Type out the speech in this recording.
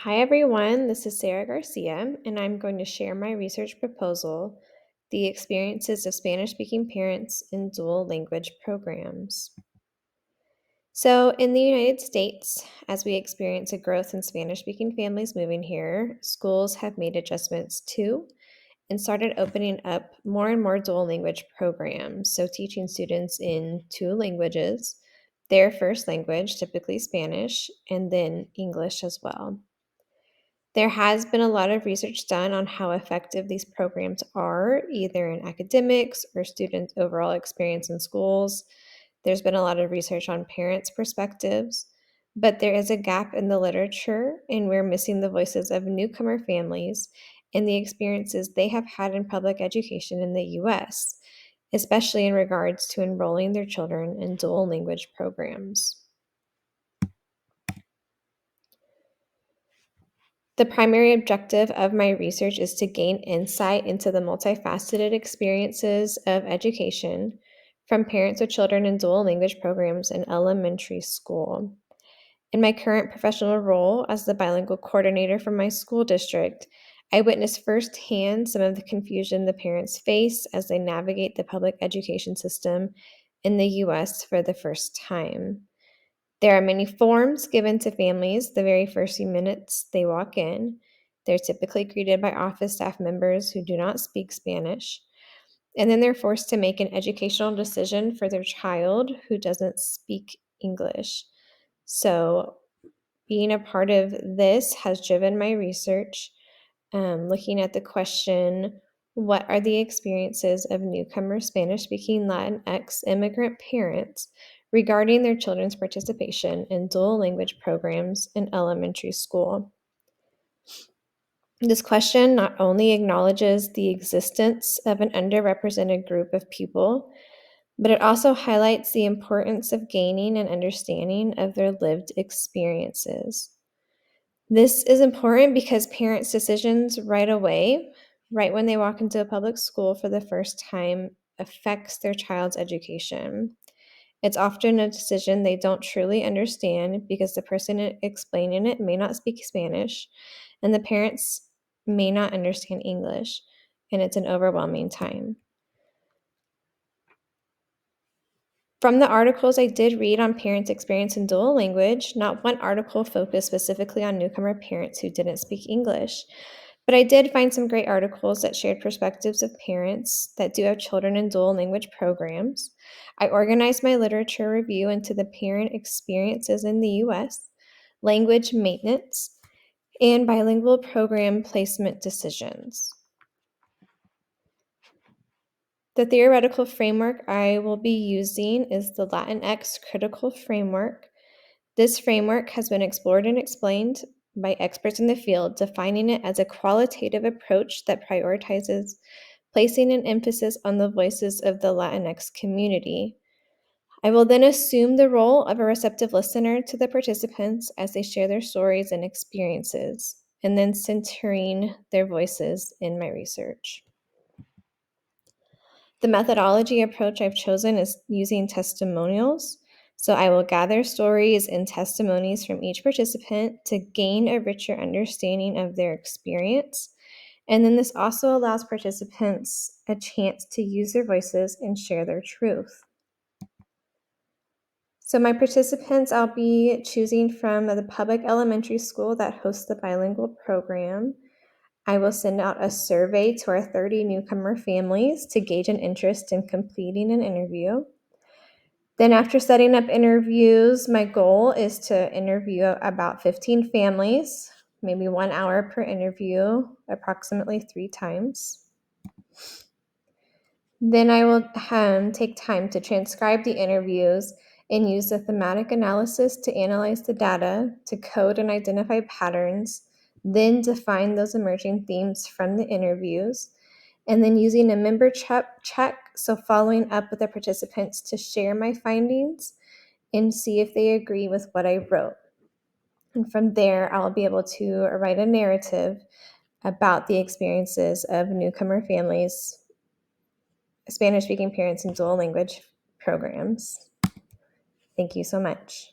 Hi, everyone. This is Sarah Garcia, and I'm going to share my research proposal, The Experiences of Spanish-Speaking Parents in Dual Language Programs. So, in the United States, as we experience a growth in Spanish-speaking families moving here, schools have made adjustments to and started opening up more and more dual language programs. So, teaching students in two languages, their first language, typically Spanish, and then English as well. There has been a lot of research done on how effective these programs are, either in academics or students' overall experience in schools. There's been a lot of research on parents' perspectives, but there is a gap in the literature, and we're missing the voices of newcomer families and the experiences they have had in public education in the US, especially in regards to enrolling their children in dual language programs. The primary objective of my research is to gain insight into the multifaceted experiences of education from parents with children in dual language programs in elementary school. In my current professional role as the bilingual coordinator for my school district, I witnessed firsthand some of the confusion the parents face as they navigate the public education system in the US for the first time. There are many forms given to families the very first few minutes they walk in. They're typically greeted by office staff members who do not speak Spanish. And then they're forced to make an educational decision for their child who doesn't speak English. So, being a part of this has driven my research, looking at the question, what are the experiences of newcomer Spanish-speaking Latinx immigrant parents regarding their children's participation in dual language programs in elementary school? This question not only acknowledges the existence of an underrepresented group of people, but it also highlights the importance of gaining an understanding of their lived experiences. This is important because parents' decisions right away, right when they walk into a public school for the first time, affects their child's education. It's often a decision they don't truly understand because the person explaining it may not speak Spanish and the parents may not understand English, and it's an overwhelming time. From the articles I did read on parents' experience in dual language, not one article focused specifically on newcomer parents who didn't speak English. But I did find some great articles that shared perspectives of parents that do have children in dual language programs. I organized my literature review into the parent experiences in the US, language maintenance, and bilingual program placement decisions. The theoretical framework I will be using is the Latinx Critical Framework. This framework has been explored and explained by experts in the field, defining it as a qualitative approach that prioritizes placing an emphasis on the voices of the Latinx community. I will then assume the role of a receptive listener to the participants as they share their stories and experiences, and then centering their voices in my research. The methodology approach I've chosen is using testimonials. So I will gather stories and testimonies from each participant to gain a richer understanding of their experience. And then this also allows participants a chance to use their voices and share their truth. So my participants, I'll be choosing from the public elementary school that hosts the bilingual program. I will send out a survey to our 30 newcomer families to gauge an interest in completing an interview. Then after setting up interviews, my goal is to interview about 15 families, maybe 1 hour per interview, approximately 3 times. Then I will take time to transcribe the interviews and use the thematic analysis to analyze the data, to code and identify patterns, then define those emerging themes from the interviews, and then using a member check, so following up with the participants to share my findings and see if they agree with what I wrote. And from there, I'll be able to write a narrative about the experiences of newcomer families, Spanish-speaking parents in dual language programs. Thank you so much.